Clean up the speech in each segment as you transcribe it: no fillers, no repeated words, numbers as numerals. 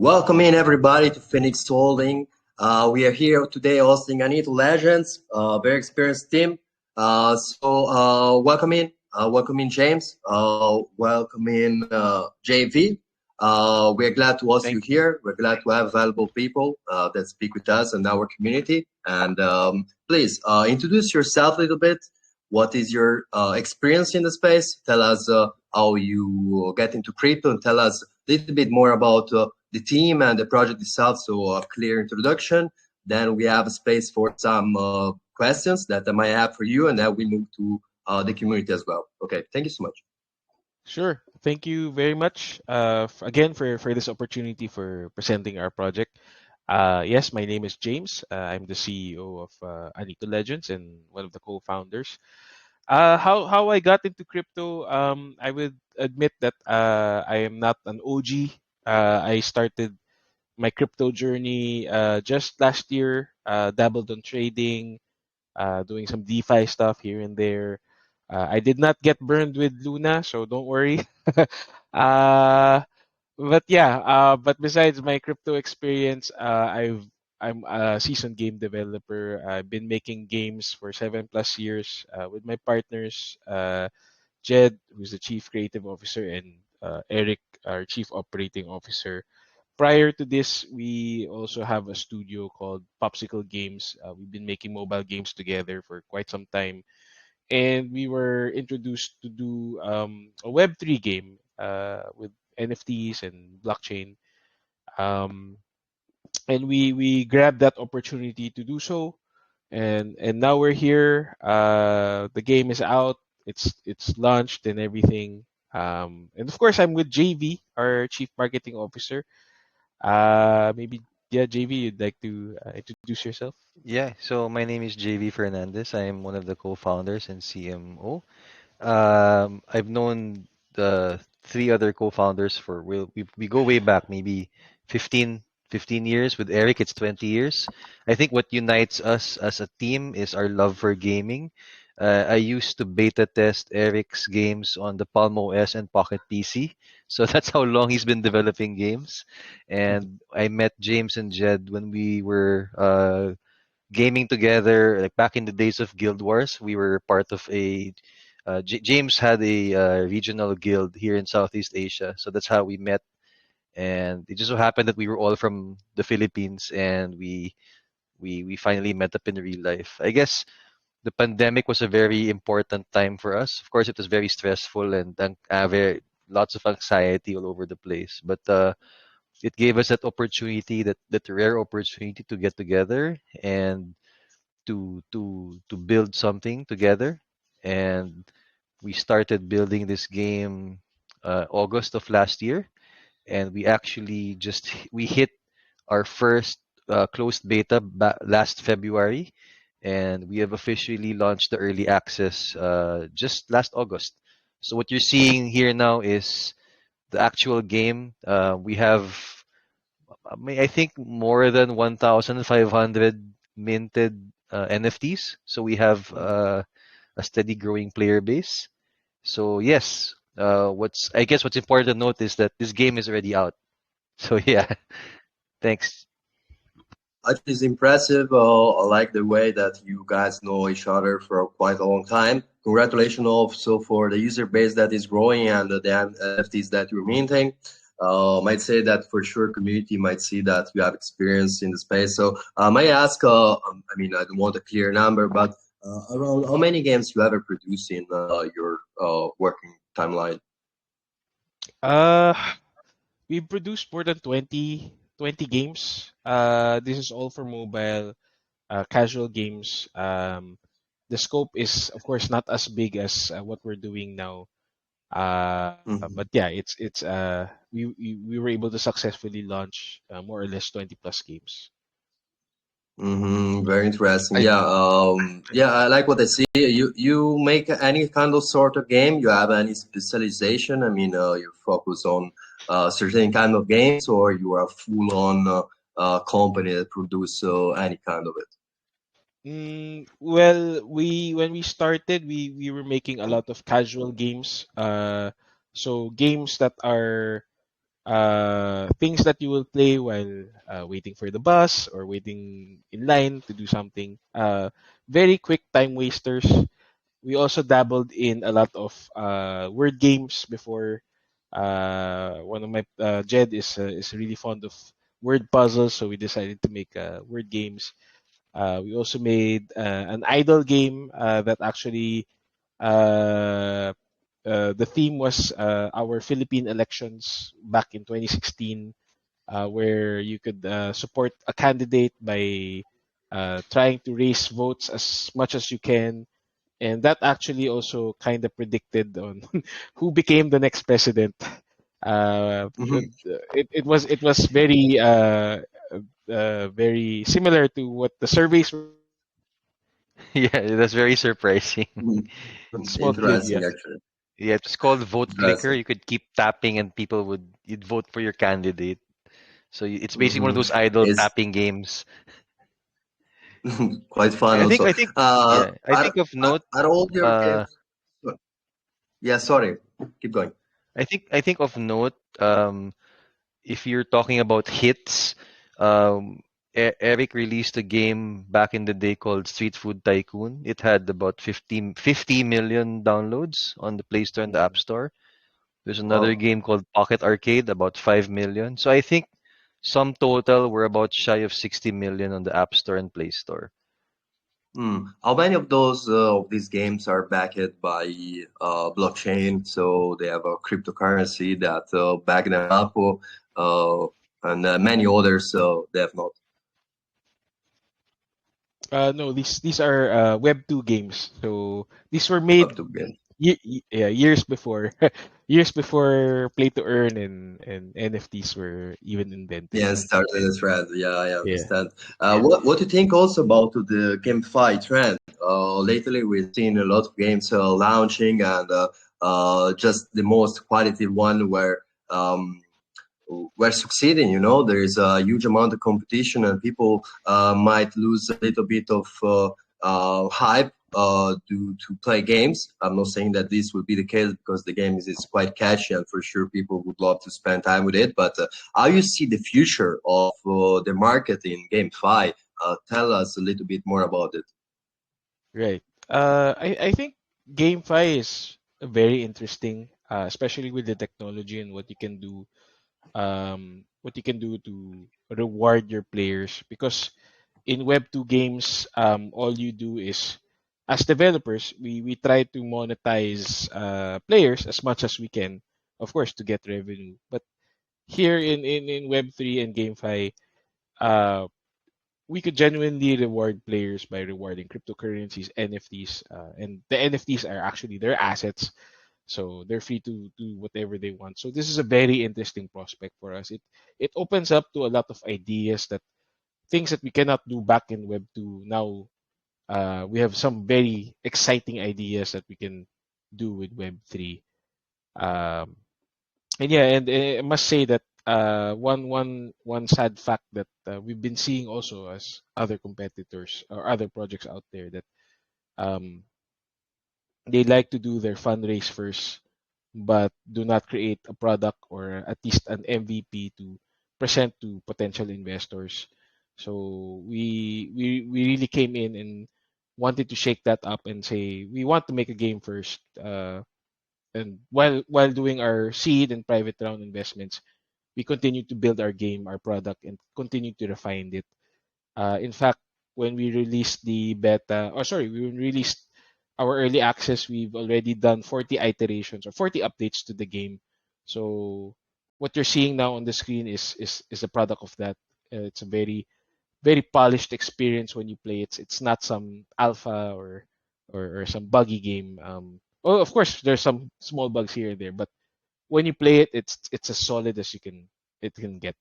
Welcome in everybody to Phoenix Holding. We are here today hosting Anita Legends, very experienced team. Welcome in James, welcome in JV. We are glad to host you Thank you. here. We're glad to have valuable people that speak with us and our community. And please introduce yourself a little bit. What is your experience in the space? Tell us how you get into crypto and tell us a little bit more about the team and the project itself. So a clear introduction. Then we have a space for some questions that I might have for you, and then we move to the community as well. Okay, thank you so much. Sure. Thank you very much again for this opportunity for presenting our project. Yes, my name is James. I'm the CEO of Anito Legends and one of the co-founders. How I got into crypto, I would admit that I am not an OG. I started my crypto journey just last year, dabbled on trading, doing some DeFi stuff here and there. I did not get burned with Luna, so don't worry. uh, but yeah, but besides my crypto experience, I'm a seasoned game developer. I've been making games for 7+ years with my partners, Jed, who's the chief creative officer, and Eric, our chief operating officer. Prior to this, we also have a studio called Popsicle Games. We've been making mobile games together for quite some time, and we were introduced to do a Web3 game with NFTs and blockchain. Um, and we grabbed that opportunity to do so, and now we're here. The game is out. It's launched and everything. And of course, I'm with JV, our chief marketing officer. Maybe, yeah, JV, you'd like to introduce yourself? Yeah, so my name is JV Fernandez. I am one of the co-founders and CMO. I've known the three other co-founders for we go way back, maybe 15 years. With Eric, it's 20 years. I think what unites us as a team is our love for gaming. I used to beta test Eric's games on the Palm OS and Pocket PC. So that's how long he's been developing games. And I met James and Jed when we were gaming together, like back in the days of Guild Wars. We were part of a James had a regional guild here in Southeast Asia, so that's how we met. And it just so happened that we were all from the Philippines, and we finally met up in real life. I guess the pandemic was a very important time for us. Of course, it was very stressful and very lots of anxiety all over the place. But it gave us that opportunity, that rare opportunity to get together and to build something together. And we started building this game August of last year, and we actually we hit our first closed beta last February, and we have officially launched the early access just last August. So what you're seeing here now is the actual game. We have, I think, more than 1,500 minted NFTs. So we have a steady growing player base. So yes, I guess what's important to note is that this game is already out. So yeah, thanks. Actually, it's impressive. I like the way that you guys know each other for quite a long time. Congratulations also for the user base that is growing and the NFTs that you're minting. Might say that for sure community might see that you have experience in the space. So may I ask, I mean, I don't want a clear number, but around how many games you ever produce in your working timeline? Uh, we produced more than 20 games. This is all for mobile, casual games. The scope is, of course, not as big as what we're doing now. But yeah, we were able to successfully launch more or less 20+ games. Very interesting. I Yeah. Yeah, I like what I see. You make any kind of sort of game? You have any specialization? I mean, you focus on certain kind of games, or you are full on company that produce any kind of it? Well, when we started, we were making a lot of casual games. So games that are things that you will play while waiting for the bus or waiting in line to do something. Very quick time wasters. We also dabbled in a lot of word games before. One of my Jed is really fond of word puzzles, so we decided to make word games. We also made an idol game that actually uh, the theme was our Philippine elections back in 2016, where you could support a candidate by trying to raise votes as much as you can, and that actually also kind of predicted on who became the next president. Mhm. It was very similar to what the surveys were Yeah, that's very surprising. small Interesting, trivia. actually. Yeah, it's called vote clicker. Interesting. You could keep tapping and you'd vote for your candidate. So it's basically one of Hmm. those idle It's tapping games. quite fun I think also. I think yeah, I think of note Are all your uh games? Yeah, sorry. Keep going. I think of note if you're talking about hits, Eric released a game back in the day called Street Food Tycoon. It had about 50 million downloads on the Play Store and the App Store. There's another Wow. game called Pocket Arcade, about 5 million. So I think sum total we're about shy of 60 million on the App Store and Play Store. How many of these games are backed by blockchain? So they have a cryptocurrency that back them up, uh, and many others they have not. No, these are Web 2 games. So these were Up made to games. years before years before play to earn and NFTs were even invented. Yeah, started as trend. Yeah, I Yeah. understand. What do you think also about the GameFi trend? Lately, we've seen a lot of games launching, and just the most quality one where we're succeeding. There is a huge amount of competition, and people might lose a little bit of hype to play games. I'm not saying that this will be the case because the game is quite catchy, and for sure people would love to spend time with it. But how you see the future of the market in GameFi? Tell us a little bit more about it. Right. I think GameFi is very interesting, especially with the technology and what you can do to reward your players. Because in Web 2 games, all you do is, as developers, we try to monetize players as much as we can, of course, to get revenue. But here in Web 3 and GameFi, uh, we could genuinely reward players by rewarding cryptocurrencies, NFTs, and the NFTs are actually their assets, so they're free to do whatever they want. So this is a very interesting prospect for us. It opens up to a lot of ideas, that things that we cannot do back in Web 2. Now we have some very exciting ideas that we can do with Web 3. Um, and yeah, and I must say that one sad fact that we've been seeing also as other competitors or other projects out there, that um, they like to do their fundraise first, but do not create a product or at least an MVP to present to potential investors. So we really came in and wanted to shake that up and say we want to make a game first. And while doing our seed and private round investments, we continue to build our game, our product, and continue to refine it. In fact, when we released the beta, or sorry, we released our early access, we've already done 40 iterations or 40 updates to the game. So what you're seeing now on the screen is a product of that. It's a very polished experience when you play it. It's not some alpha or some buggy game. Oh, of course, there's some small bugs here and there, but when you play it, it's as solid as it can get.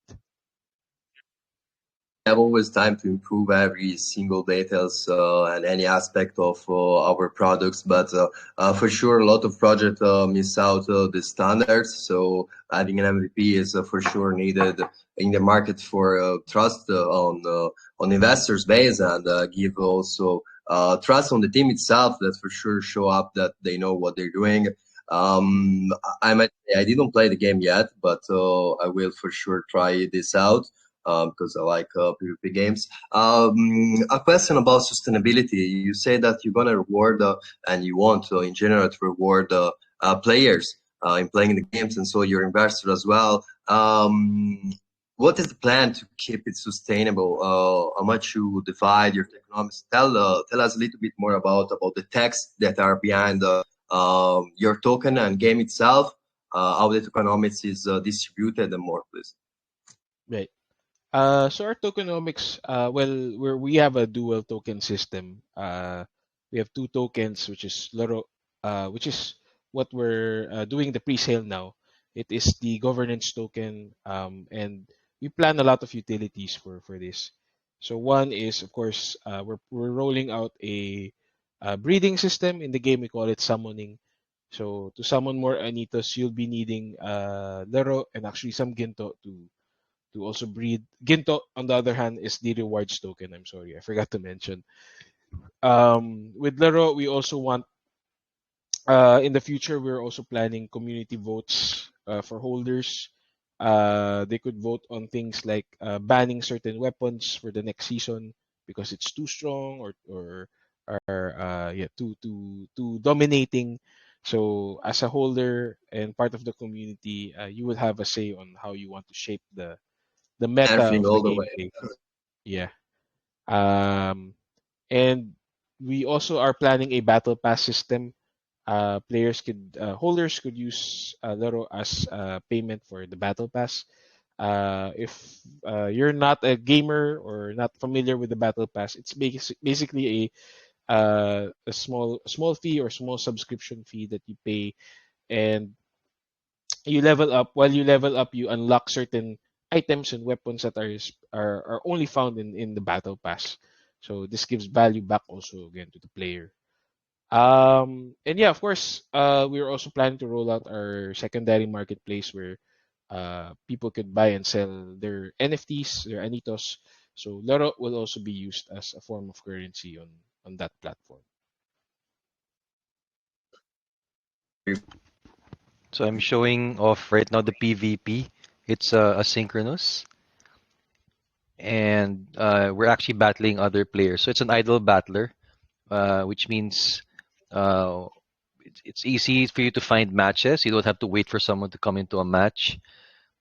Have always time to improve every single details and any aspect of our products, but for sure a lot of projects miss out the standards. So adding an MVP is for sure needed in the market for trust on investors base, and give also trust on the team itself, that for sure show up that they know what they're doing. I might say I didn't play the game yet, but I will for sure try this out because I like PvP games. A question about sustainability. You say that you're gonna reward and you want in general to reward players in playing the games, and so your investor as well. What is the plan to keep it sustainable? How much you divide your economics? Tell us a little bit more about the techs that are behind your token and game itself, how the tokenomics is distributed, and more, please. Right. So our tokenomics, well, we have a dual token system. We have two tokens, which is Laro, which is what we're doing the pre-sale now. It is the governance token, and we plan a lot of utilities for this. So one is, of course, we're rolling out a breeding system in the game. We call it summoning. So to summon more Anitos, you'll be needing Laro and actually some Ginto to also breed. Ginto, on the other hand, is the rewards token. I'm sorry, I forgot to mention. With Laro, we also want, in the future, we're also planning community votes for holders. They could vote on things like banning certain weapons for the next season because it's too strong or yeah, too dominating. So as a holder and part of the community, you would have a say on how you want to shape the meta Everything of the all the way. gameplay. Yeah. Um, and we also are planning a battle pass system. Holders could use Loro as payment for the battle pass. If you're not a gamer or not familiar with the battle pass, it's basically a small fee or small subscription fee that you pay, and you level up. While you level up, you unlock certain items and weapons that are only found in the battle pass. So this gives value back also again to the player. And yeah, of course, we're also planning to roll out our secondary marketplace where people could buy and sell their NFTs, their Anitos. So Laro will also be used as a form of currency on that platform. So I'm showing off right now the PvP. It's asynchronous, and we're actually battling other players. So it's an idle battler, which means uh, it's easy for you to find matches. You don't have to wait for someone to come into a match.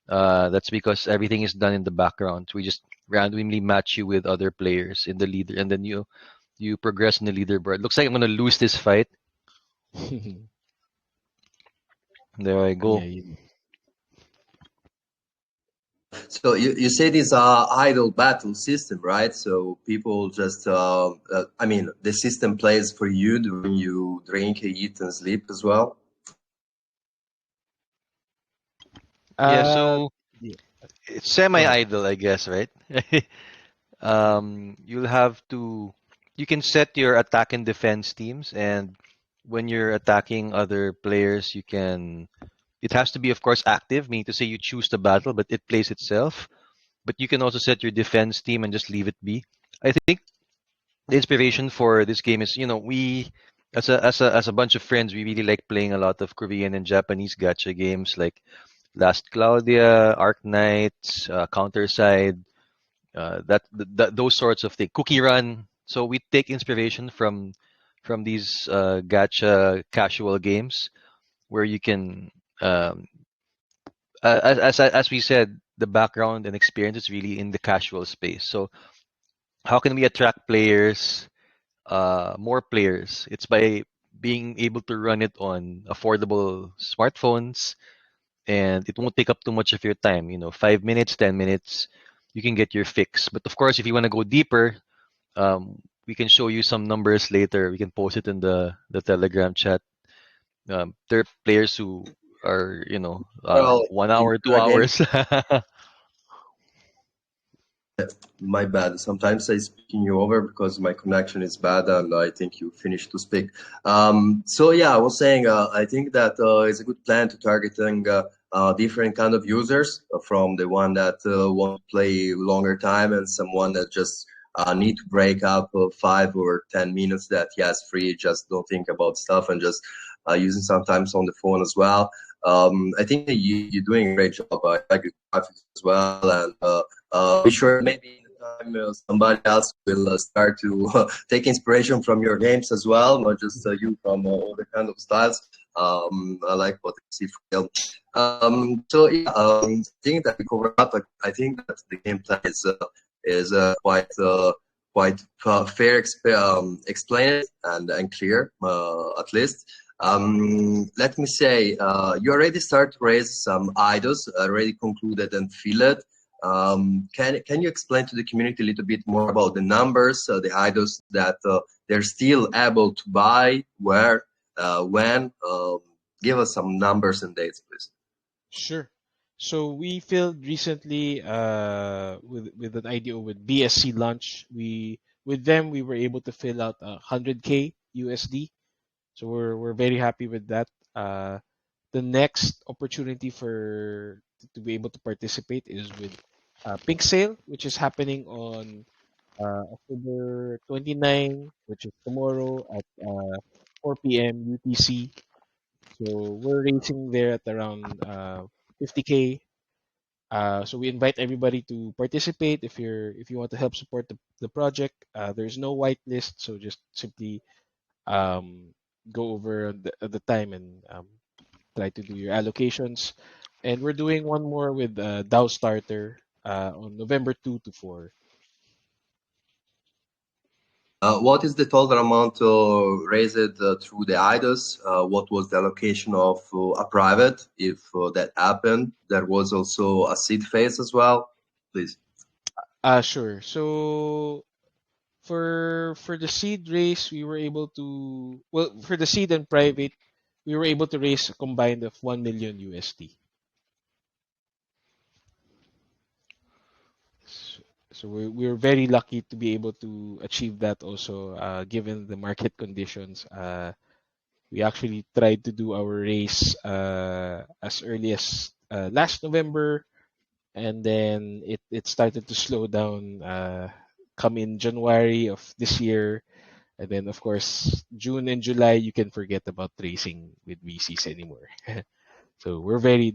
That's because everything is done in the background. We just randomly match you with other players in the leader, and then you progress in the leaderboard. Looks like I'm gonna lose this fight. There I Yeah, go. So you say this idle battle system, right? So people just, I mean, the system plays for you when you drink, eat, and sleep as well. Yeah, uh, so yeah. it's Go ahead. semi-idle, I guess, right? You'll have to, you can set your attack and defense teams, and when you're attacking other players, you can, it has to be, of course, active, meaning to say you choose the battle, but it plays itself. But you can also set your defense team and just leave it be. I think the inspiration for this game is, we, as a bunch of friends, we really like playing a lot of Korean and Japanese gacha games like Last Claudia, Arc Knights, Counterside, those sorts of things. Cookie Run. So we take inspiration from these gacha casual games where you can, um, as we said, the background and experience is really in the casual space. So how can we attract players, more players? It's by being able to run it on affordable smartphones, and it won't take up too much of your time. 5 minutes, 10 minutes, you can get your fix. But of course, if you want to go deeper, we can show you some numbers later. We can post it in the Telegram chat. There are players who are, Well, 1 hour, two again, hours. my bad. Sometimes I speaking you over because my connection is bad and I think you finished to speak. So yeah, I was saying I think that it's a good plan to targeting different kind of users from the one that want to play longer time and someone that just need to break up 5 or 10 minutes that he has free, just don't think about stuff and just using sometimes on the phone as well. I think that you're doing a great job. I like your graphics as well, and be sure maybe in the time somebody else will start to take inspiration from your games as well, not just you from all the kind of styles. I like what I see from you. So yeah, I think that we covered up. I think that the gameplay is quite fair, explained and clear, at least. Let me say, you already start to raise some idols, already concluded and filled. Can you explain to the community a little bit more about the numbers, the idols that they're still able to buy, where, when? Give us some numbers and dates, please. Sure. So we filled recently with an IDO with BSC launch. With them we were able to fill out 100K USD. So we're very happy with that. The next opportunity for to be able to participate is with Pink Sale, which is happening on October 29, which is tomorrow at 4 p.m. UTC. So we're racing there at around 50K. So we invite everybody to participate if you want to help support the project. There's no whitelist, so just simply um, go over the time and try to do your allocations. And we're doing one more with DAO Starter on November 2 to 4. What is the total amount raised through the IDOS? What was the allocation of a private, if that happened? There was also a seed phase as well, please. Sure. So for the seed raise, we were able to for the seed and private, we were able to raise a combined of 1 million USD. So we're very lucky to be able to achieve that also, given the market conditions. We actually tried to do our race as early as last November, and then it started to slow down come in January of this year. And then, of course, June and July, you can forget about racing with VCs anymore. So we're very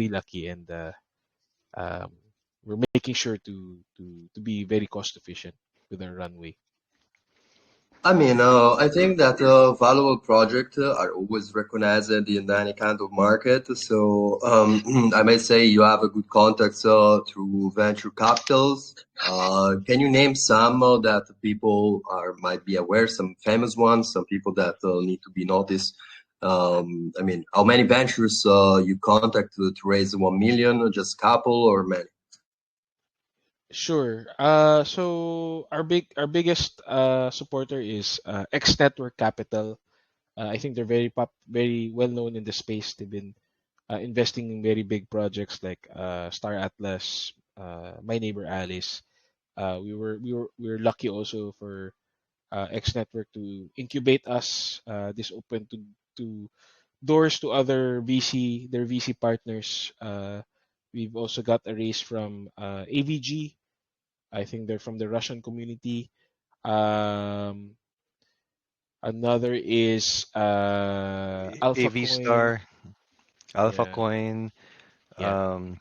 lucky, and um, we're making sure to be very cost efficient with our runway. I mean, I think that valuable projects are always recognized in any kind of market. So I may say you have a good contacts through venture capitals. Can you name some that people might be aware? Some famous ones, some people that need to be noticed. I mean, how many ventures you contact to raise 1 million? Just couple or many? Sure. So our biggest supporter is X Network Capital. I think they're very well known in the space. They've been investing in very big projects like Star Atlas, My Neighbor Alice. We were lucky also for X Network to incubate us. This opened to doors to other their VC partners. We've also got a raise from AVG. I think they're from the Russian community. Um, Another is Alpha AV Coin. Star, Alpha Yeah, Coin, yeah. um,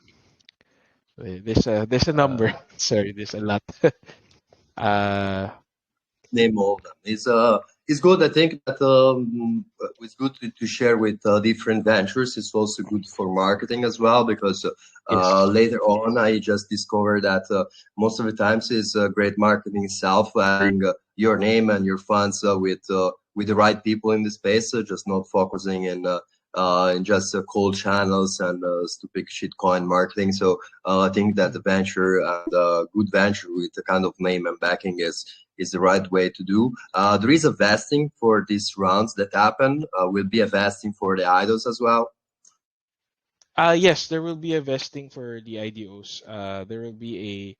There's a uh, number. Sorry, there's a lot. uh, Name all of them. It's good. I think that it's good to share with different ventures. It's also good for marketing as well because yes, later on I just discovered that most of the times it's great marketing itself, having your name and your funds with the right people in the space, just not focusing in just cold channels and stupid shitcoin marketing. So I think that the venture and good venture with the kind of name and backing is the right way to do. There is a vesting for these rounds that happen. Will be a vesting for the idols as well. yes, there will be a vesting for the IDOs. There will be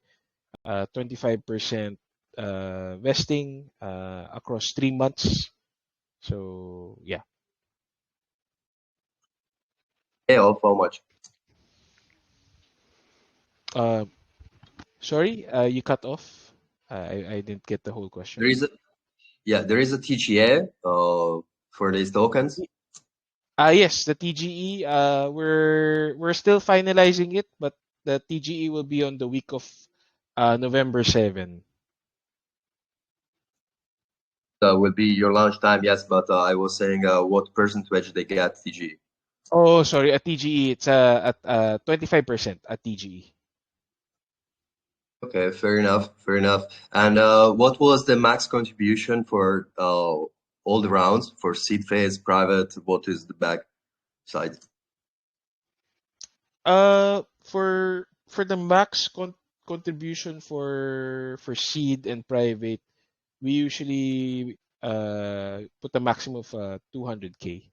a 25% vesting across 3 months. So yeah. Yeah, of how much? Uh, Sorry, you cut off. I didn't get the whole question. There is a TGA for these tokens. Yes, the TGE. We're still finalizing it, but the TGE will be on the week of November 7. Will be your launch time, yes, but I was saying what percentage they get TG. Oh, sorry, at TGE, it's at 25% at TGE. Okay, fair enough, fair enough. And what was the max contribution for all the rounds for seed phase, private? What is the back side? For the max contribution for seed and private, we usually put a maximum of 200K.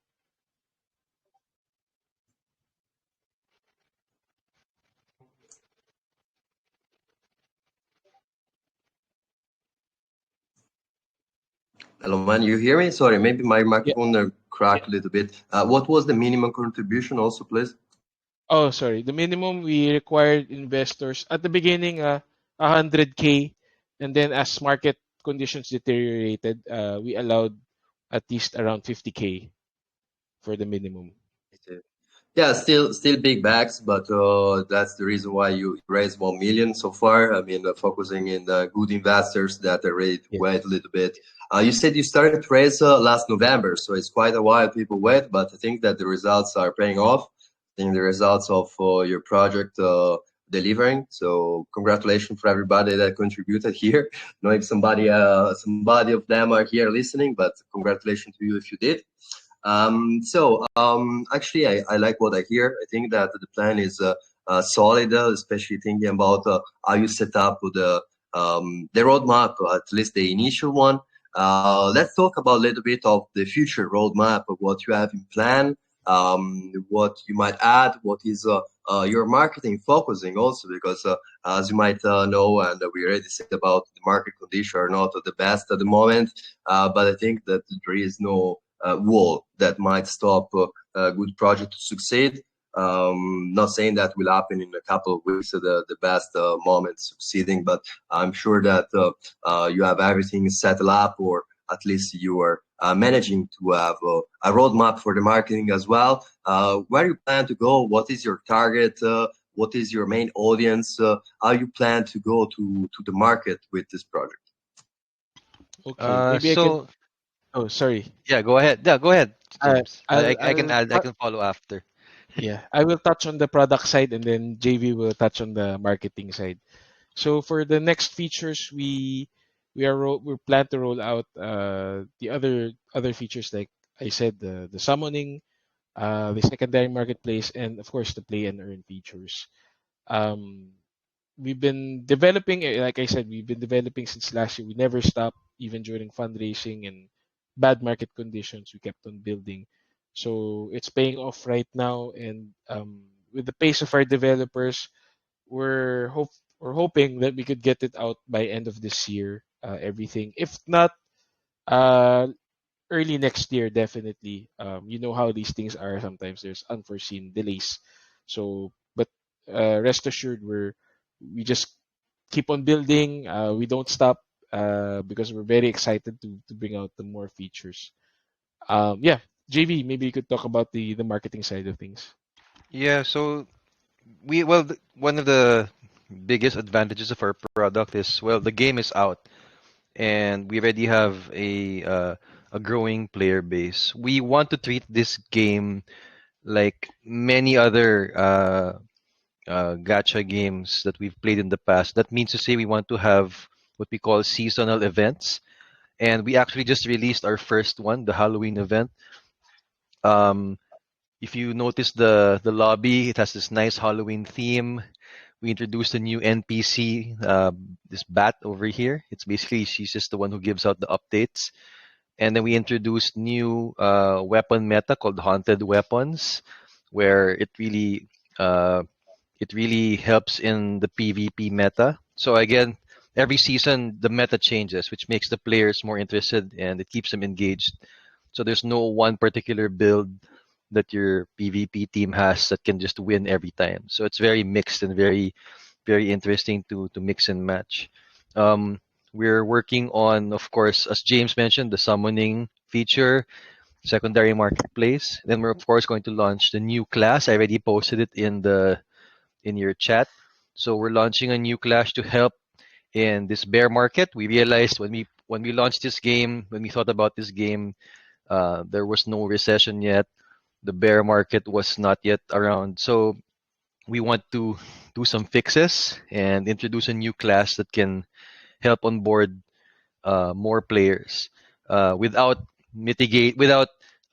Hello, man, you hear me? Sorry, maybe my Yeah, microphone yeah. cracked a little bit. What was the minimum contribution also, please? Oh, sorry. The minimum we required investors at the beginning, 100K, and then as market conditions deteriorated, we allowed at least around 50K for the minimum. Yeah, still big bags, but that's the reason why you raised 1 million so far. I mean, focusing in the good investors that are ready to Yeah. wait a little bit. You said you started to raise last November, so it's quite a while people wait, but I think that the results are paying off. I think the results of your project delivering. So congratulations for everybody that contributed here. Know if somebody of them are here listening, but congratulations to you if you did. Actually, I like what I hear. I think that the plan is solid, especially thinking about how you set up the roadmap, at least the initial one. Let's talk about a little bit of the future roadmap of what you have in plan, what you might add, what is your marketing focusing also, because as you might know, and we already said about the market condition are not the best at the moment, but I think that there is no wall that might stop a good project to succeed. Not saying that will happen in a couple of weeks, the best moment succeeding, but I'm sure that you have everything settled up, or at least you are managing to have a roadmap for the marketing as well. Where you plan to go? What is your target? What is your main audience? How you plan to go to the market with this project? Okay, maybe I can. So Oh, sorry. yeah, go ahead. Yeah, go ahead, I, James. I'll, I can I'll, add. I can follow after. yeah, I will touch on the product side, and then JV will touch on the marketing side. So for the next features, we plan to roll out the other features, like I said, the summoning, the secondary marketplace, and of course the play and earn features. Um, we've been developing, like I said, we've been developing since last year. We never stopped, even during fundraising and bad market conditions. We kept on building, so it's paying off right now. And with the pace of our developers, we're hoping that we could get it out by end of this year. Everything, if not uh, early next year, definitely. You know how these things are. Sometimes there's unforeseen delays. So, but rest assured, we just keep on building. We don't stop because we're very excited to bring out the more features. Yeah, JV, maybe you could talk about the marketing side of things. Yeah. So one of the biggest advantages of our product is, well, the game is out, and we already have a growing player base. We want to treat this game like many other gacha games that we've played in the past. That means to say we want to have what we call seasonal events, and we actually just released our first one, the Halloween event. Um, if you notice the lobby, it has this nice Halloween theme. We introduced a new NPC, this bat over here. It's basically, she's just the one who gives out the updates. And then we introduced new weapon meta called Haunted Weapons, where uh, it really helps in the PvP meta. So again, every season the meta changes, which makes the players more interested and it keeps them engaged. So there's no one particular build that your PvP team has that can just win every time. So it's very mixed and very interesting to mix and match. We're working on, of course, as James mentioned, the summoning feature. secondary marketplace. Then we're of course going to launch the new class. I already posted it in your chat. So we're launching a new class to help in this bear market. We realized when we launched this game, when we thought about this game, there was no recession yet. The bear market was not yet around. So we want to do some fixes and introduce a new class that can help onboard more players without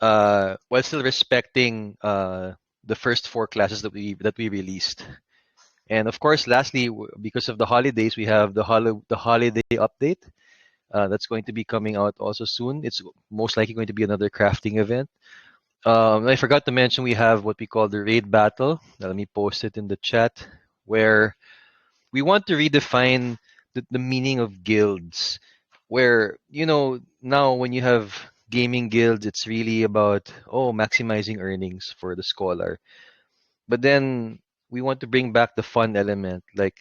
while still respecting the first four classes that we released. And of course, lastly, because of the holidays, we have the holiday update that's going to be coming out also soon. It's most likely going to be another crafting event. I forgot to mention we have what we call the raid battle. Let me post it in the chat, where we want to redefine the meaning of guilds. Where, now when you have gaming guilds, it's really about maximizing earnings for the scholar. But then we want to bring back the fun element, like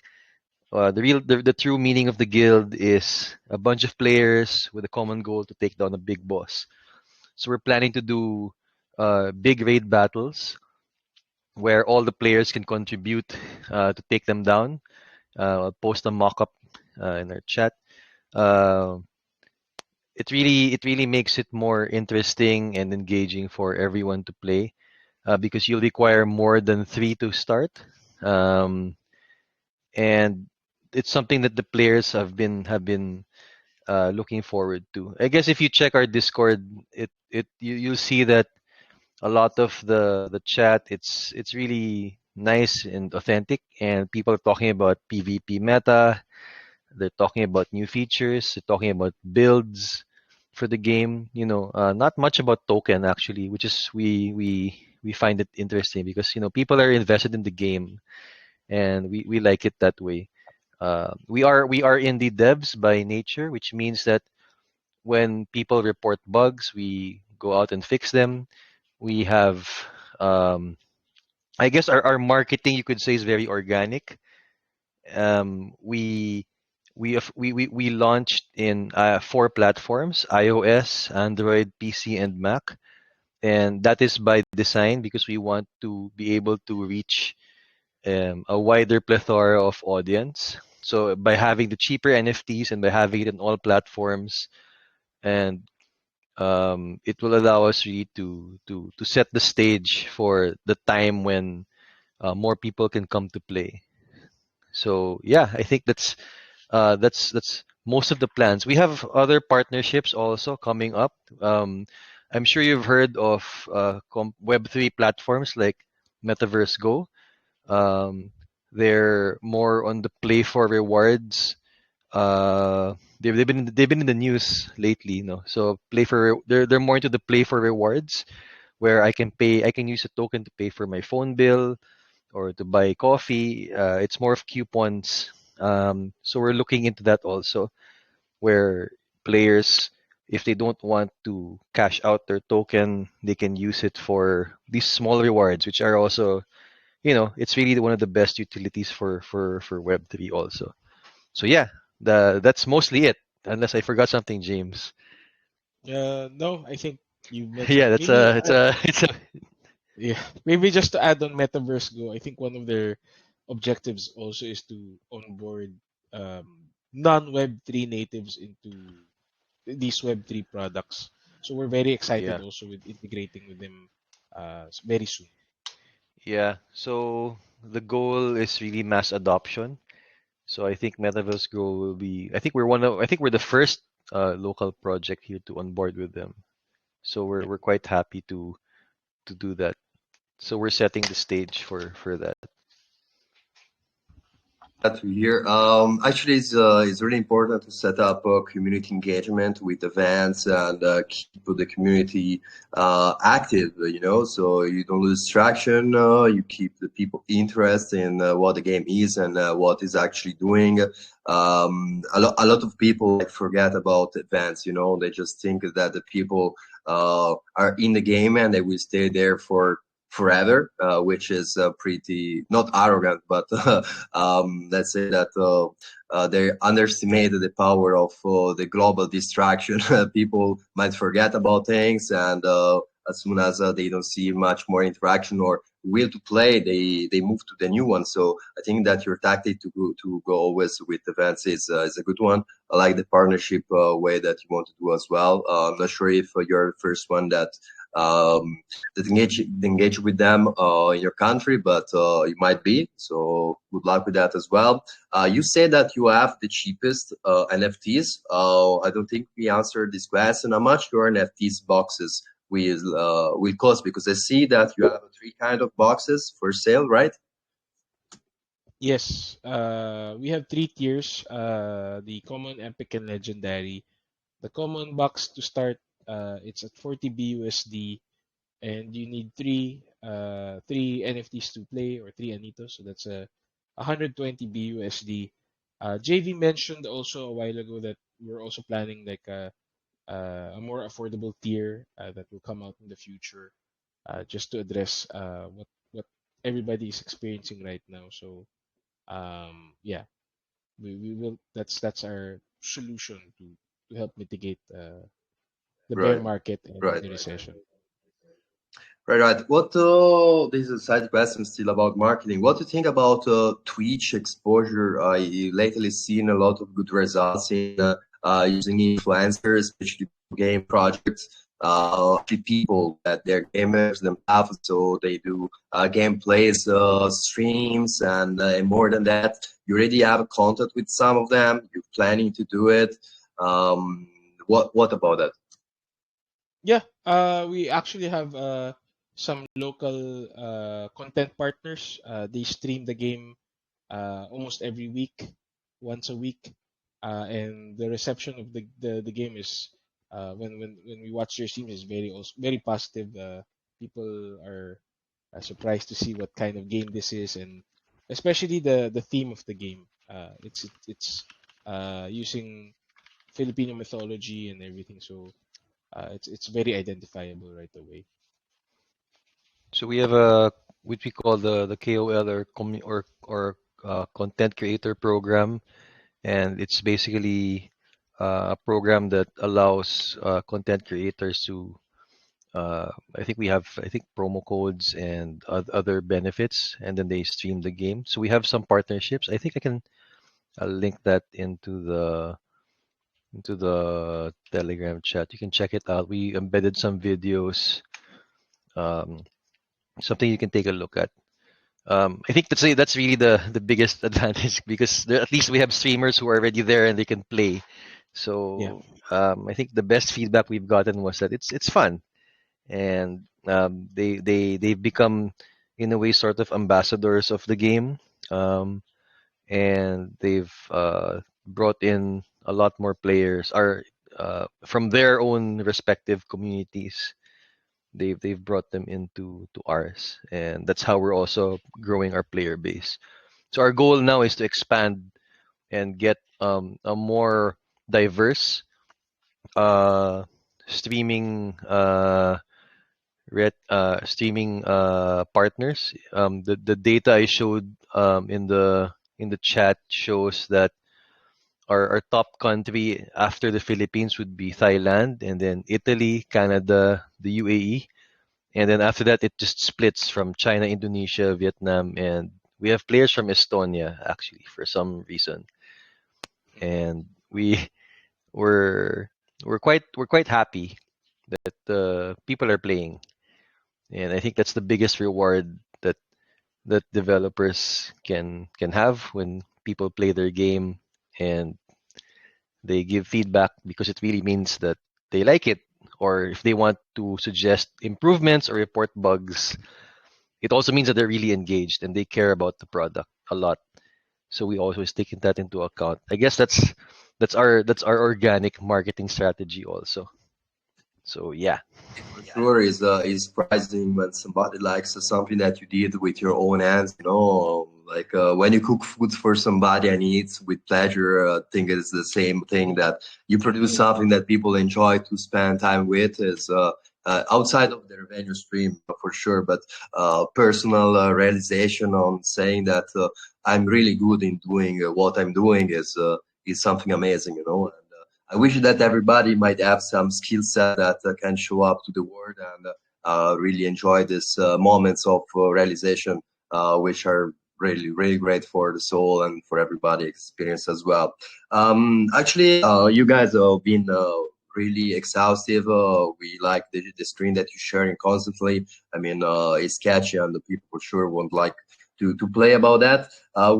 the true meaning of the guild is a bunch of players with a common goal to take down a big boss. So we're planning to do big raid battles where all the players can contribute to take them down. I'll post a mock-up in our chat. Uh, it really makes it more interesting and engaging for everyone to play because you'll require more than 3 to start. Um, and it's something that the players have been looking forward to. I guess if you check our Discord, you'll see that a lot of the chat, it's really nice and authentic, and people are talking about PvP meta. They're talking about new features. They're talking about builds for the game. Not much about token actually, which is we find it interesting because people are invested in the game, and we like it that way. We are indie devs by nature, which means that when people report bugs, we go out and fix them. We have, I guess, our marketing, you could say, is very organic. We launched in 4 platforms: iOS, Android, PC, and Mac, and that is by design because we want to be able to reach a wider plethora of audience. So by having the cheaper NFTs and by having it on all platforms, and it will allow us really to set the stage for the time when more people can come to play. So yeah, I think that's most of the plans. We have other partnerships also coming up. I'm sure you've heard of Web3 platforms like Metaverse Go. Um, they're more on the play for rewards. They've been in the news lately, So they're more into the play for rewards, where I can use a token to pay for my phone bill or to buy coffee. It's more of coupons. So we're looking into that also, where players, if they don't want to cash out their token, they can use it for these small rewards, which are also, it's really one of the best utilities for Web3 also. So yeah, that's mostly it. Unless I forgot something, James. No, I think you Yeah, mentioned that's maybe a it's a it's a yeah, maybe just to add on Metaverse Go, I think one of their objectives also is to onboard non-Web3 natives into these Web3 products. So we're very excited yeah. also with integrating with them very soon. Yeah. So the goal is really mass adoption. So I think Metaverse Go will be. I think we're the first local project here to onboard with them. So Yeah. we're quite happy to do that. So we're setting the stage for that. Glad to hear. Actually, it's really important to set up community engagement with events and keep the community active. So you don't lose traction. You keep the people interested in what the game is and what is actually doing. A lot of people like forget about events. They just think that the people are in the game and they will stay there for forever, which is pretty not arrogant, but let's say that they underestimated the power of the global distraction. People might forget about things, and as soon as they don't see much more interaction or will to play, they move to the new one. So I think that your tactic to go always with events is a good one. I like the partnership way that you want to do as well. I'm not sure if you're the first one that engage with them in your country, but you might be. So good luck with that as well. You said that you have the cheapest NFTs. I don't think we answered this question. How much your NFTs boxes will cost? Because I see that you have three kind of boxes for sale, right? Yes, we have three tiers. The common, epic, and legendary. The common box to start, it's at 40 BUSD, and you need three NFTs to play, or three Anitos. So that's a 120 BUSD. JV mentioned also a while ago that we're also planning like a more affordable tier that will come out in the future, just to address what everybody is experiencing right now. So yeah, we will. That's our solution to help mitigate the bear Right, market and right. the recession. Right. What this is a side question still about marketing. What do you think about Twitch exposure? I lately seen a lot of good results in using influencers, especially game projects. Actually people that they're gamers themselves, so they do gameplays, streams, and more than that, you already have a contact with some of them. You're planning to do it. What about that? Yeah, we actually have some local content partners. They stream the game almost every week, once a week, and the reception of the game is when we watch their stream is very positive. People are surprised to see what kind of game this is, and especially the theme of the game. It's using Filipino mythology and everything, so it's very identifiable right away. So we have a what we call the KOL or content creator program, and it's basically a program that allows content creators to I think promo codes and other benefits, and then they stream the game. So we have some partnerships. I think I can link that into the Telegram chat. You can check it out. We embedded some videos, um, something you can take a look at. I think that's really the biggest advantage because at least we have streamers who are already there and they can play. Yeah. So I think the best feedback we've gotten was that it's fun, and they've become in a way sort of ambassadors of the game, and they've brought in a lot more players are from their own respective communities. They've brought them into to ours, and that's how we're also growing our player base. So our goal now is to expand and get a more diverse uh, streaming streaming partners. The data I showed in the chat shows that our top country after the Philippines would be Thailand, and then Italy, Canada, the UAE, and then after that it just splits from China, Indonesia, Vietnam, and we have players from Estonia actually for some reason, and we're we're quite happy that people are playing, and I think that's the biggest reward that developers can have when people play their game and they give feedback because it really means that they like it, or if they want to suggest improvements or report bugs, it also means that they're really engaged and they care about the product a lot. So we always take that into account. I guess that's our organic marketing strategy also. So yeah. For sure, is surprising when somebody likes something that you did with your own hands. Like when you cook food for somebody and eats with pleasure. I think it's the same thing that you produce something that people enjoy to spend time with. Is outside of the revenue stream for sure, but personal realization on saying that I'm really good in doing what I'm doing is something amazing, you know. And I wish that everybody might have some skill set that can show up to the world and really enjoy these moments of realization, which are really, really great for the soul and for everybody experience as well. Actually, you guys have been really exhaustive. We like the screen that you're sharing constantly. I mean, it's catchy, and the people for sure won't like to play about that.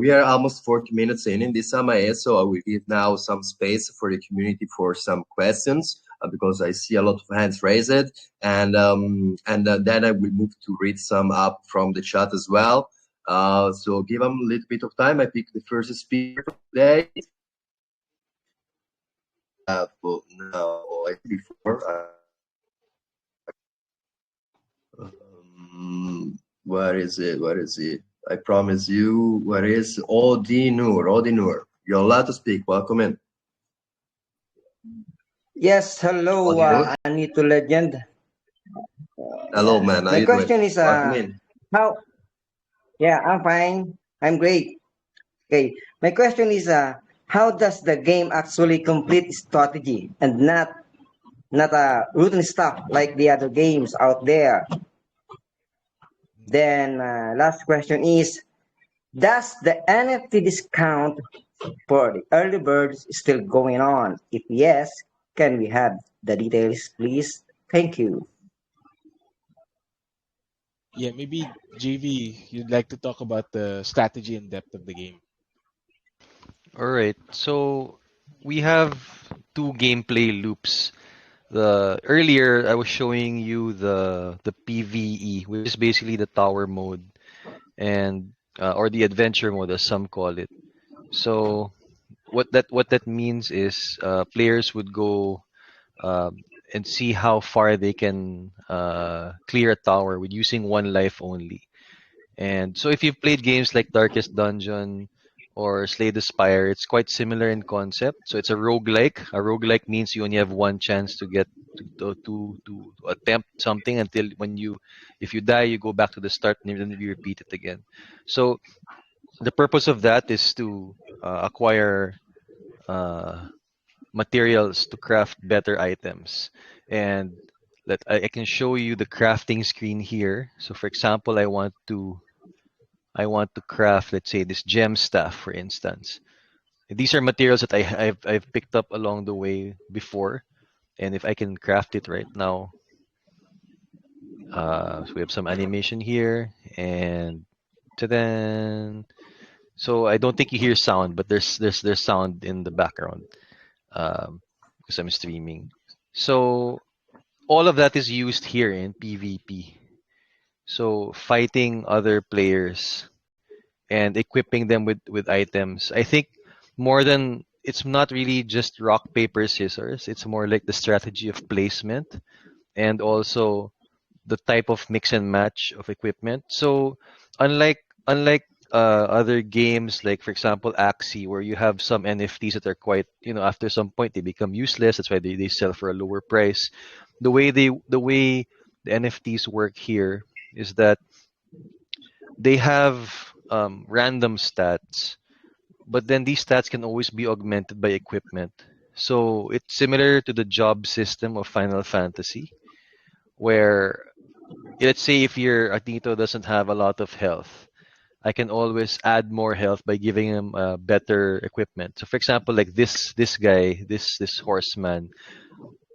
We are almost 40 minutes in this MIA, so I will give now some space for the community for some questions because I see a lot of hands raised, and then I will move to read some up from the chat as well. So give them a little bit of time. I pick the first speaker for today. But now, like before, where is it? Where is it? I promise you, where is Odinur? Odinur, you're allowed to speak. Welcome in. Yes, hello, Odinur? Anito Legend. Hello, man. How My you doing? question is, Welcome in. how? Yeah, I'm fine. I'm great. Okay, my question is, how does the game actually complete strategy and not routine stuff like the other games out there? Then last question is, does the NFT discount for the early birds still going on? If yes, can we have the details, please? Thank you. Yeah, maybe JV, you'd like to talk about the strategy and depth of the game. All right. So we have two gameplay loops. The earlier I was showing you the PVE, which is basically the tower mode, and or the adventure mode as some call it. So what that means is players would go and see how far they can clear a tower with using one life only. And so if you've played games like Darkest Dungeon or Slay the Spire, it's quite similar in concept. So it's a roguelike. A roguelike means you only have one chance to get to attempt something until when you if you die you go back to the start and then you repeat it again. So the purpose of that is to acquire uh, materials to craft better items. And I can show you the crafting screen here. So for example, I want to craft, let's say, this gem staff, for instance. These are materials that I've picked up along the way before, and if I can craft it right now, so we have some animation here, and then so I don't think you hear sound, but there's sound in the background because I'm streaming. So all of that is used here in PvP. So fighting other players and equipping them with items. I think more than it's not really just rock paper scissors. It's more like the strategy of placement and also the type of mix and match of equipment. So unlike other games like for example Axie where you have some NFTs that are quite after some point they become useless. That's why they sell for a lower price. The way the NFTs work here is that they have random stats, but then these stats can always be augmented by equipment. So it's similar to the job system of Final Fantasy, where let's say if your Atito doesn't have a lot of health, I can always add more health by giving him better equipment. So for example, like this guy, this horseman,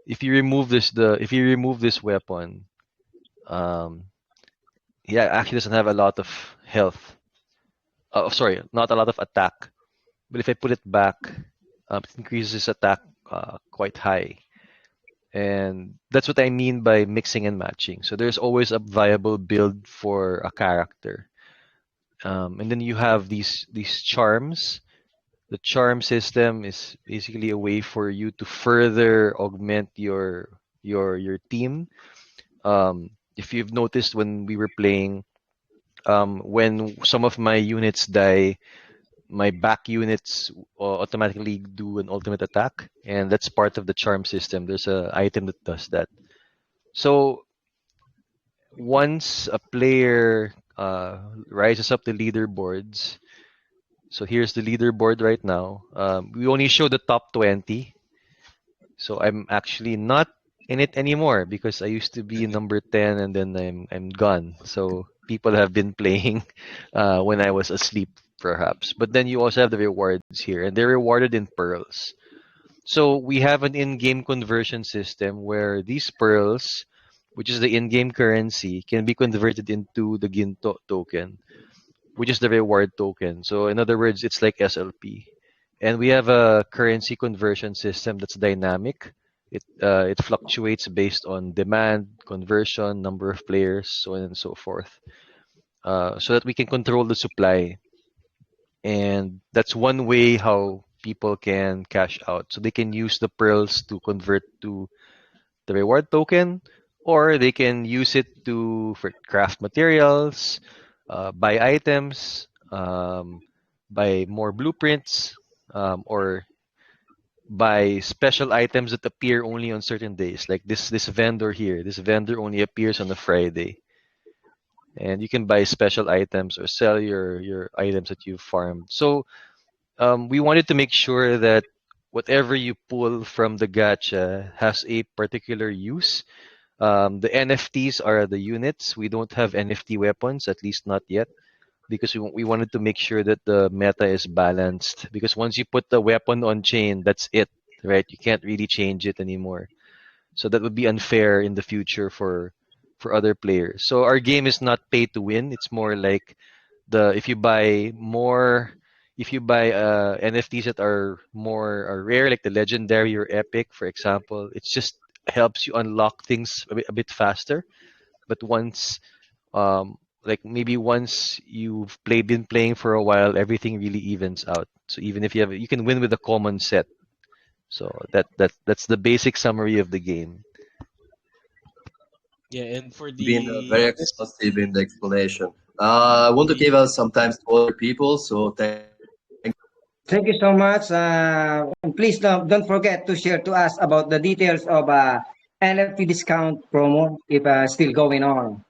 if you remove this weapon, um, he actually doesn't have a lot of health. Sorry, not a lot of attack. But if I put it back, it increases his attack quite high. And that's what I mean by mixing and matching. So there's always a viable build for a character. And then you have these charms. The charm system is basically a way for you to further augment your team. If you've noticed when we were playing, when some of my units die, my back units automatically do an ultimate attack, and that's part of the charm system. There's a item that does that. So once a player rises up the leaderboards, so here's the leaderboard right now. We only show the top 20. So I'm actually not in it anymore because I used to be number 10 and then I'm gone. So people have been playing when I was asleep perhaps. But then you also have the rewards here and they're rewarded in pearls. So we have an in-game conversion system where these pearls, which is the in-game currency, can be converted into the Ginto token, which is the reward token. So in other words, it's like SLP. And we have a currency conversion system that's dynamic. It fluctuates based on demand, conversion, number of players, so on and so forth, so that we can control the supply. And that's one way how people can cash out. So they can use the pearls to convert to the reward token, or they can use it to for craft materials, buy items, buy more blueprints, or buy special items that appear only on certain days. Like this vendor here. This vendor only appears on a Friday, and you can buy special items or sell your items that you farmed. So we wanted to make sure that whatever you pull from the gacha has a particular use. The NFTs are the units. We don't have NFT weapons, at least not yet, because we wanted to make sure that the meta is balanced. Because once you put the weapon on chain, that's it, right? You can't really change it anymore. So that would be unfair in the future for other players. So our game is not pay to win. It's more like the if you buy NFTs that are more are rare, like the legendary or epic, for example, it just helps you unlock things a bit faster. But once like maybe once you've been playing for a while, everything really evens out. So even if you can win with a common set. So that's the basic summary of the game. Yeah, and for Been very this exhaustive in the explanation. I want to the give us some time to other people, so thank. Thank you so much. And please don't forget to share to us about the details of NFT discount promo if still going on.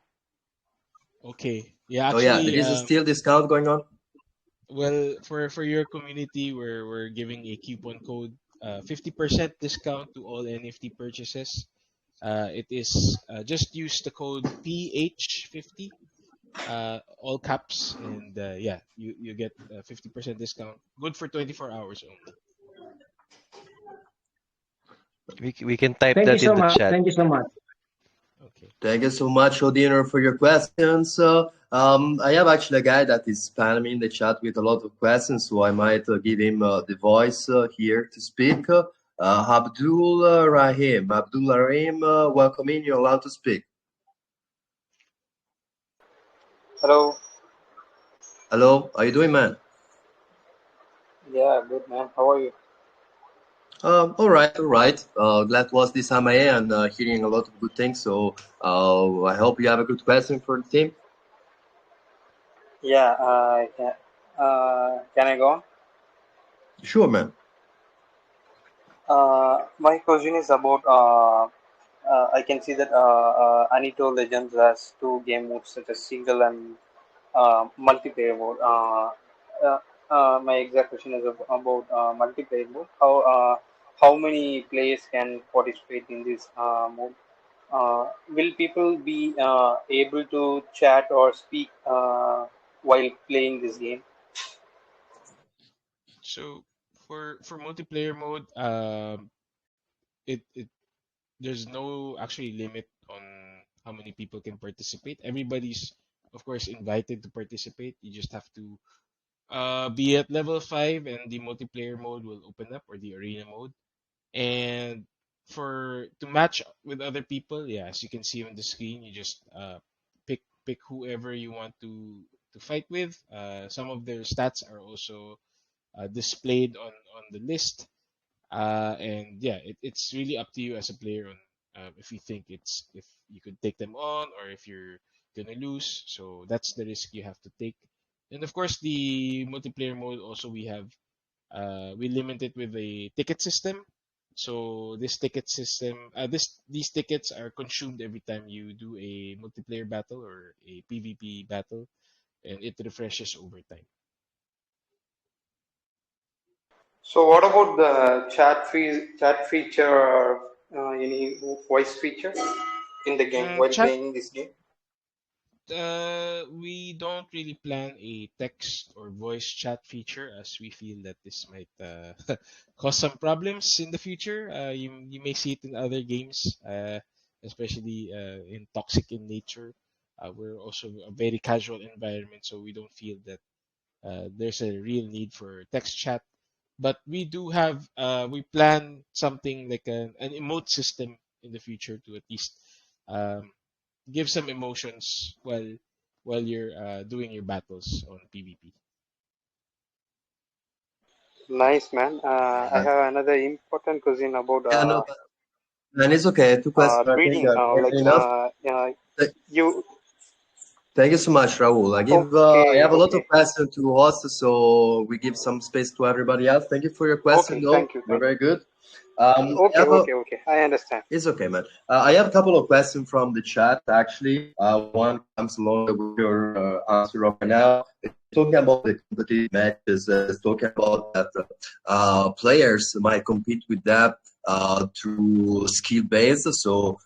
okay. Yeah, Oh yeah, there actually, is a still discount going on. well, for your community, we're giving a coupon code, 50% discount to all NFT purchases. It is just use the code PH50, all caps, and yeah, you get 50% discount. Good for 24 hours only. We can type Thank you that so in the much. chat. Thank you so much. Okay. Thank you so much, Odino, for your questions. I have actually a guy that is spamming in the chat with a lot of questions, so I might give him the voice here to speak. Abdul Rahim. Abdul Rahim, welcome in. You're allowed to speak. Hello. Hello, how you doing, man? Yeah, good man. How are you? All right, all right. Glad was this MIA and hearing a lot of good things. So I hope you have a good question for the team. Yeah, can I go on? Sure, man. My question is about I can see that Anito Legends has two game modes such as single and multiplayer mode. My exact question is about multiplayer mode. How many players can participate in this mode? Will people be able to chat or speak while playing this game? So for multiplayer mode, it there's no actually limit on how many people can participate. Everybody's of course invited to participate. You just have to be at level 5 and the multiplayer mode will open up, or the arena mode. And for to match with other people, yeah, as you can see on the screen, you just pick whoever you want to fight with. Some of their stats are also displayed on the list. And yeah, it's really up to you as a player on if you think it's if you could take them on, or if you're gonna lose. So that's the risk you have to take. And of course, the multiplayer mode also we have we limit it with a ticket system. So this ticket system, these tickets are consumed every time you do a multiplayer battle or a PvP battle, and it refreshes over time. So what about the chat feature or any voice feature in the game while Chat playing this game? we don't really plan a text or voice chat feature as we feel that this might cause some problems in the future. You may see it in other games, especially in toxic in nature. We're also a very casual environment, so we don't feel that there's a real need for text chat. But we do have we plan something like an emote system in the future to at least um, give some emotions while you're doing your battles on PvP. Nice, man. I Yeah, have another important question about yeah, no, but and it's okay. Two questions, I think, reading. are more than enough. Th- You Thank you so much, Raul. I okay? have a lot of Okay, questions to host, so we give some space to everybody else. Thank you for your question, okay. though. Thank you, You're thank you. very good. I Okay, have a okay, okay. I understand. It's okay, man. I have a couple of questions from the chat, actually. One comes along with your answer right now. It's talking about the competitive matches. It's talking about that players might compete with that through skill base. So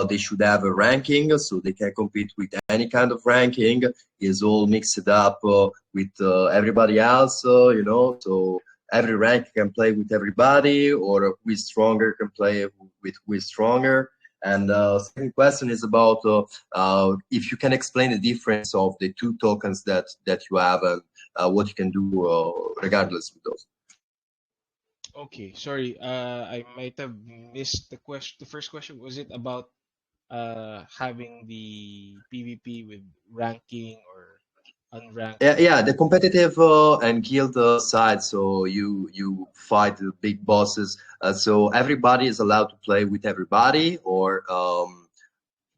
they should have a ranking, so they can compete with any kind of ranking. Is all mixed up with everybody else, So every rank can play with everybody, or who is stronger can play with who is stronger. And second question is about if you can explain the difference of the two tokens that you have and what you can do regardless of those. Okay, sorry. I might have missed the question. The first question, was it about having the PvP with ranking or unranked? Yeah, the competitive and guild side. So you fight the big bosses. So everybody is allowed to play with everybody, or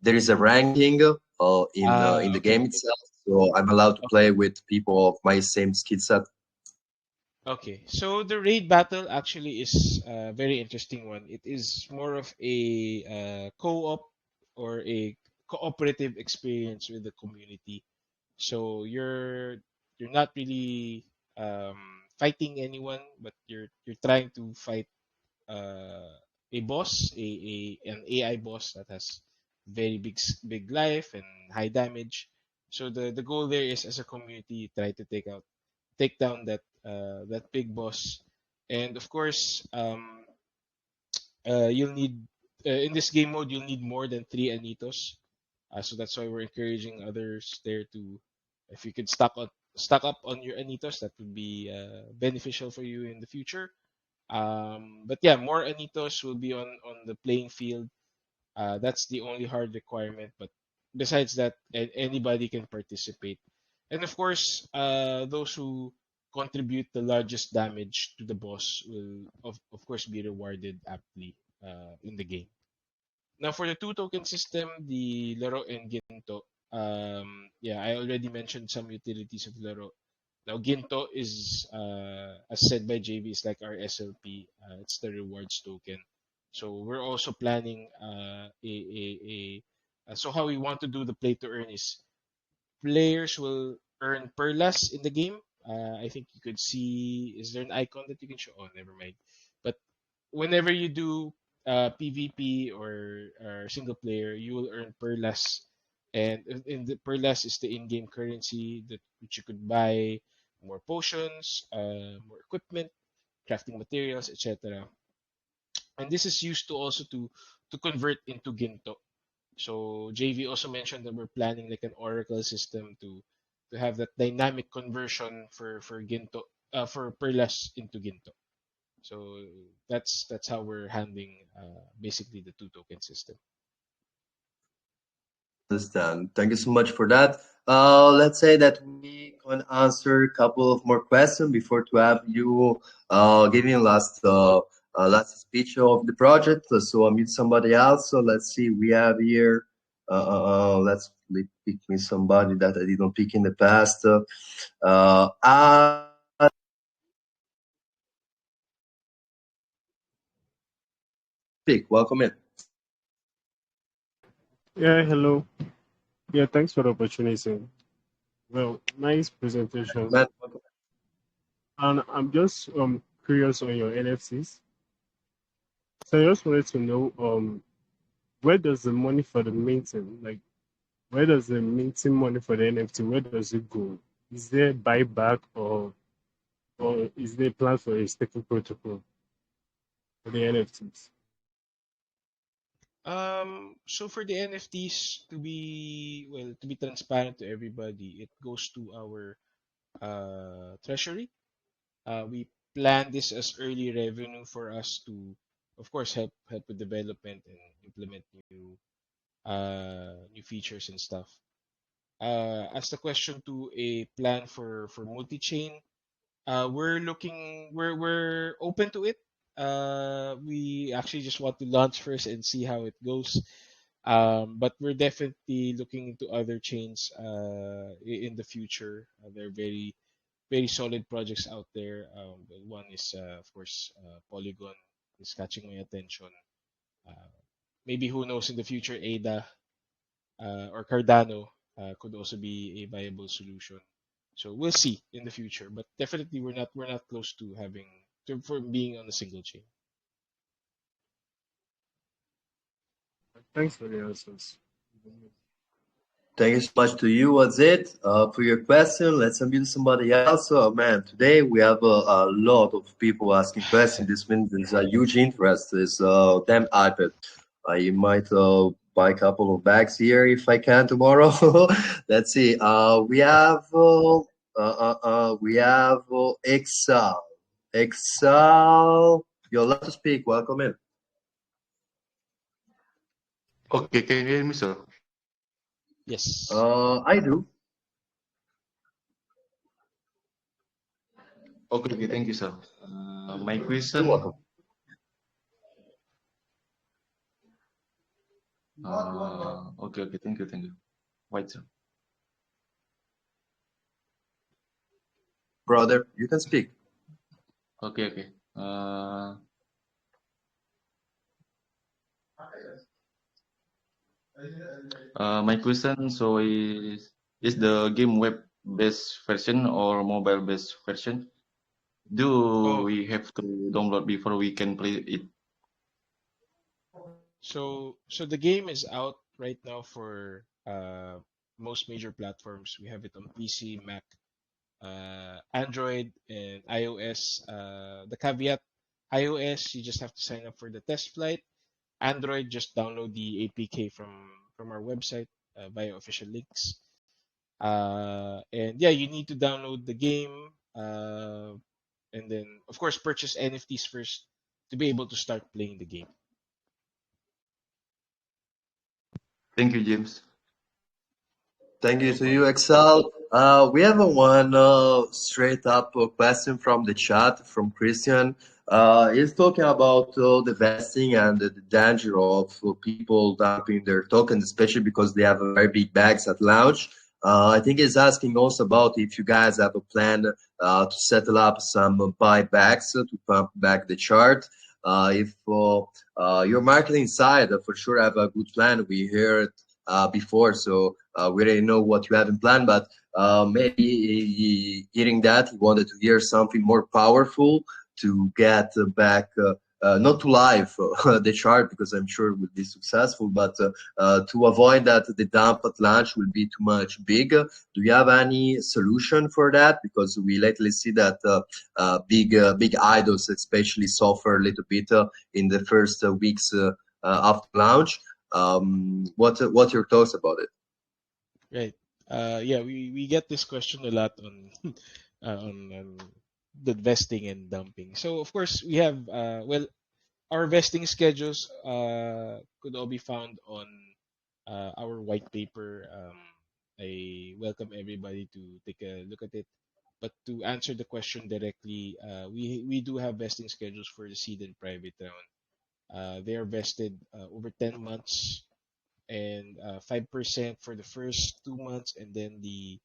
there is a ranking in the game Okay. itself. So I'm allowed to play with people of my same skill set. Okay, so the raid battle actually is a very interesting one. It is more of a co-op or a cooperative experience with the community. So you're not really fighting anyone, but you're trying to fight a boss, an AI boss that has very big life and high damage. So the goal there is, as a community, try to take down that big boss, and of course you'll need in this game mode you'll need more than 3 Anitos. So that's why we're encouraging others there to, if you could stock up on your Anitos, that would be beneficial for you in the future. But yeah, more Anitos will be on the playing field. That's the only hard requirement. But besides that, anybody can participate. And of course, those who contribute the largest damage to the boss will, of course, be rewarded aptly in the game. Now, for the two token system, the Laro and Ginto, yeah, I already mentioned some utilities of Laro. Now, Ginto is, as said by JV, is like our SLP. It's the rewards token. So we're also planning so how we want to do the play to earn is players will earn perlas in the game. I think you could see. Is there an icon that you can show? Oh, never mind. But whenever you do PvP or single player, you will earn perlas, and in the perlas is the in-game currency that which you could buy more potions, more equipment, crafting materials, etc. And this is used to also to convert into Ginto. So JV also mentioned that we're planning like an Oracle system to have that dynamic conversion for Ginto for Perlas into Ginto. So that's how we're handling basically the two token system. Understand. Thank you so much for that. Let's say that we can answer a couple of more questions before to have you giving last speech of the project. So I'll meet somebody else. So let's see. We have here. Let's pick me somebody that I didn't pick in the past. speak. Welcome in. Yeah, hello. Yeah, thanks for the opportunity. Well, nice presentation. Man, And I'm just curious on your NFTs. So I just wanted to know where does the money for the minting, like where does the minting money for the NFT, where does it go? Is there buyback or is there a plan for a staking protocol for the NFTs? So for the NFTs to be transparent to everybody, it goes to our treasury. We plan this as early revenue for us to, of course, help with development and implement new features and stuff. As the question to a plan for multi-chain, we're open to it. We actually just want to launch first and see how it goes. But we're definitely looking into other chains in the future. There are very solid projects out there. One is, of course, Polygon is catching my attention. Uh, Maybe who knows in the future, ADA or Cardano could also be a viable solution. So we'll see in the future, but definitely we're not close to for being on a single chain. Thanks for the answers. thank you so much to you. What's it for your question? Let's unmute somebody else. Man, today we have a lot of people asking questions. This means there's a huge interest. It's damn hyped. I might buy a couple of bags here if I can tomorrow. Let's see. We have Excel. Excel, you're allowed to speak. Welcome in. Okay, can you hear me, sir? Yes. I do. Okay, okay, thank you, sir. My You're question, welcome. okay, okay, thank you. Wait, sir. Brother, you can speak. Okay, okay. My question, so is the game web-based version or mobile-based version? Do Oh, we have to download before we can play it? so the game is out right now for most major platforms. We have it on PC, Mac, Android, and iOS. The caveat: iOS, you just have to sign up for the test flight. Android, just download the APK from our website via official links. And yeah, you need to download the game, and then of course purchase NFTs first to be able to start playing the game. Thank you, James. Thank you No to you, problem. Excel. We have one straight up question from the chat from Christian. He's talking about the vesting and the danger of people dumping their tokens, especially because they have very big bags at launch. I think he's asking also about if you guys have a plan to settle up some buybacks to pump back the chart. If your marketing side for sure have a good plan, we heard before, so we already know what you have in plan, but maybe hearing that, he wanted to hear something more powerful to get back, not to live the chart, because I'm sure it will be successful, but to avoid that the dump at launch will be too much big. Do you have any solution for that? Because we lately see that big idols especially suffer a little bit in the first weeks after launch. What's your thoughts about it? Right. Yeah, we get this question a lot on on the vesting and dumping. So of course we have well, our vesting schedules could all be found on our white paper. I welcome everybody to take a look at it. But to answer the question directly, we do have vesting schedules for the seed and private round. They are vested over 10 months and 5% for the first 2 months, and then the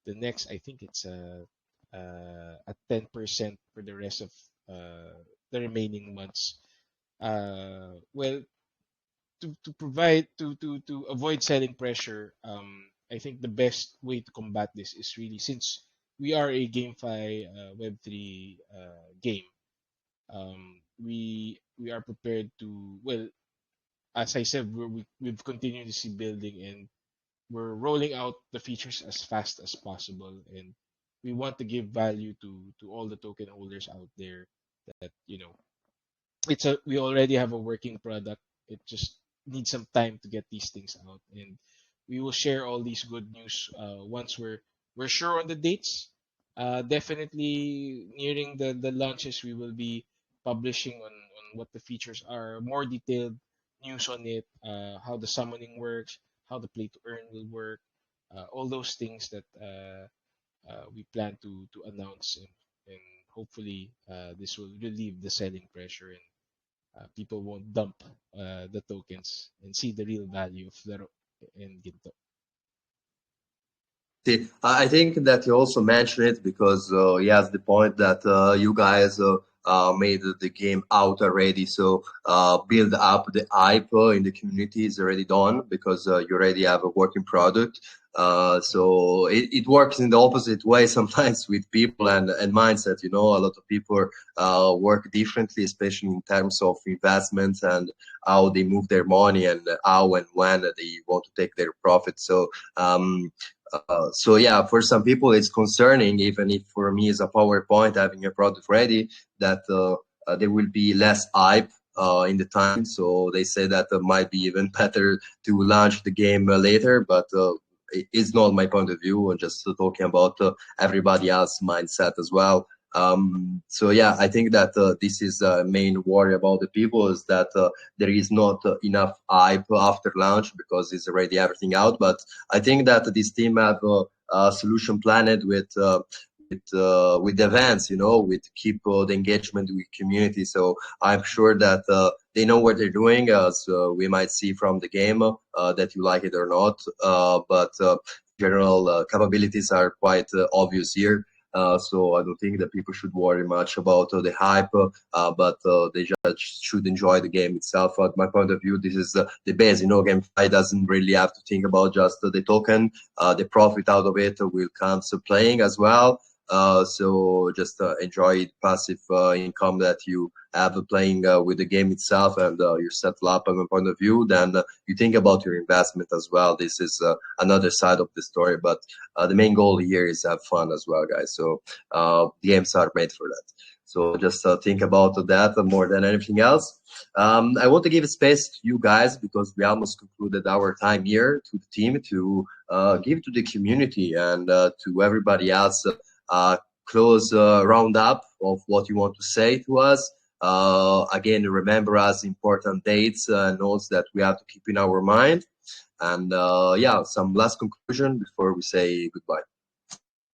next, I think it's at 10% for the rest of the remaining months. well, to provide to avoid selling pressure, I think the best way to combat this is really, since we are a GameFi Web3 game, we are prepared to, well, as I said, we've continuously building, and we're rolling out the features as fast as possible, and we want to give value to all the token holders out there, that we already have a working product. It just needs some time to get these things out, and we will share all these good news once we're sure on the dates. Definitely nearing the launches, we will be publishing on what the features are, more detailed news on it, how the summoning works, how the play to earn will work, all those things that we plan to announce, and hopefully this will relieve the selling pressure, and people won't dump the tokens and see the real value of Laro and Ginto. See, I think that you also mentioned it because he has the point that you guys made the game out already. So build up the hype in the community is already done because you already have a working product. So it works in the opposite way sometimes with people and mindset. You know, a lot of people work differently, especially in terms of investments and how they move their money and how and when they want to take their profit. So yeah, for some people it's concerning, even if for me it's a PowerPoint having a product ready, that there will be less hype in the time. So they say that it might be even better to launch the game later, but it's not my point of view. I'm just talking about everybody else mindset as well. So yeah, I think that this is the main worry about the people, is that there is not enough hype after launch because it's already everything out. But I think that this team have a solution planned with events, you know, with keep the engagement with community. So I'm sure that they know what they're doing, as we might see from the game, that you like it or not. But general capabilities are quite obvious here. So I don't think that people should worry much about the hype, but they just should enjoy the game itself. At my point of view, this is the base. You know, GameFi doesn't really have to think about just the token. The profit out of it will come to playing as well. So just enjoy passive income that you have playing with the game itself, and you settle up from a point of view. Then you think about your investment as well. This is another side of the story, but the main goal here is have fun as well, guys. So games are made for that. So just think about that more than anything else. I want to give space to you guys because we almost concluded our time here, to the team, to give to the community and to everybody else close roundup of what you want to say to us. Again, remember us important dates and notes that we have to keep in our mind. And yeah, some last conclusion before we say goodbye.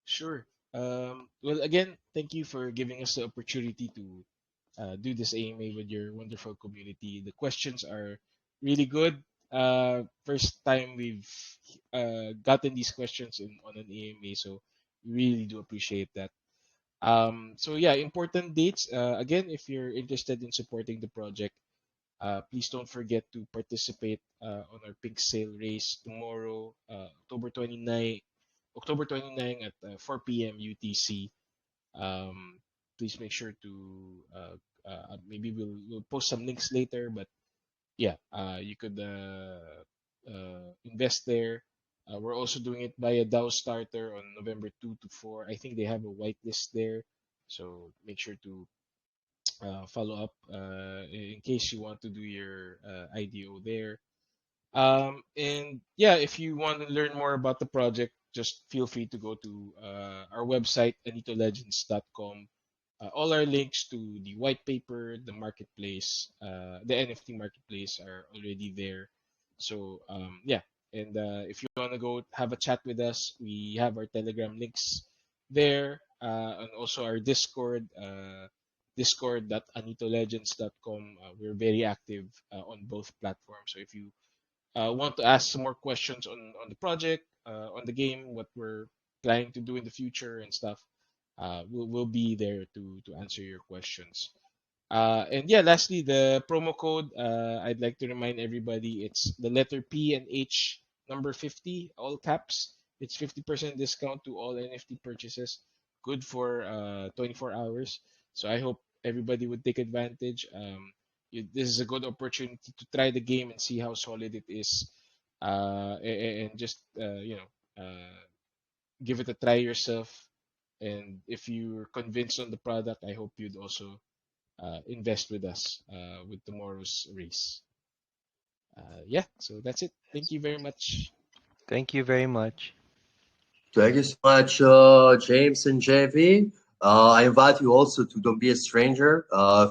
Sure. Well, again, thank you for giving us the opportunity to do this AMA with your wonderful community. The questions are really good. First time we've gotten these questions on an AMA, so we really do appreciate that. So yeah, important dates. Again, if you're interested in supporting the project, please don't forget to participate on our Pink Sale race tomorrow, October 29 at 4 p.m. UTC. Please make sure to maybe we'll post some links later, but yeah, you could invest there. We're also doing it via DAO Starter on November 2 to 4. I think they have a whitelist there, so make sure to follow up in case you want to do your IDO there. And yeah, if you want to learn more about the project, just feel free to go to our website, anitolegends.com. All our links to the white paper, the marketplace, the NFT marketplace are already there. So yeah, and if you want to go have a chat with us, we have our Telegram links there, and also our Discord, discord.anitolegends.com. We're very active on both platforms. So if you want to ask some more questions on the project, on the game, what we're planning to do in the future and stuff, we'll be there to answer your questions. And yeah, lastly, the promo code, I'd like to remind everybody, it's the letter P and H number 50, all caps. It's 50% discount to all NFT purchases, good for 24 hours. So I hope everybody would take advantage. This is a good opportunity to try the game and see how solid it is, and just give it a try yourself. And if you're convinced on the product, I hope you'd also invest with us with tomorrow's race. Yeah, so that's it. Thank you very much. Thank you very much. Thank you so much, James and JV. I invite you also to Don't Be a Stranger.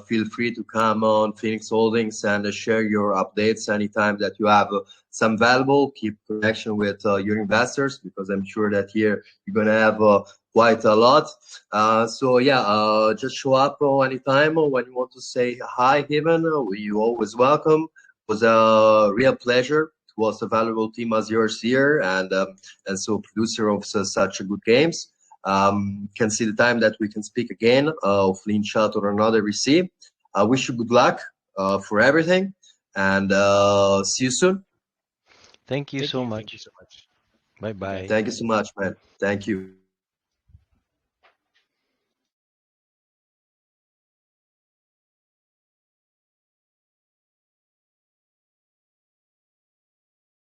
Feel free to come on Phoenix Holdings and share your updates anytime that you have some valuable. Keep connection with your investors, because I'm sure that here you're going to have quite a lot. So yeah, just show up anytime when you want to say hi, even. You always welcome. It was a real pleasure. It was a valuable team as yours here, and so producer of such good games. Can see the time that we can speak again, hopefully in chat or another receive. I wish you good luck for everything, and see you soon. Thank you so Thank you much. so much. Bye Bye bye. bye. Thank you so much, man. Thank you.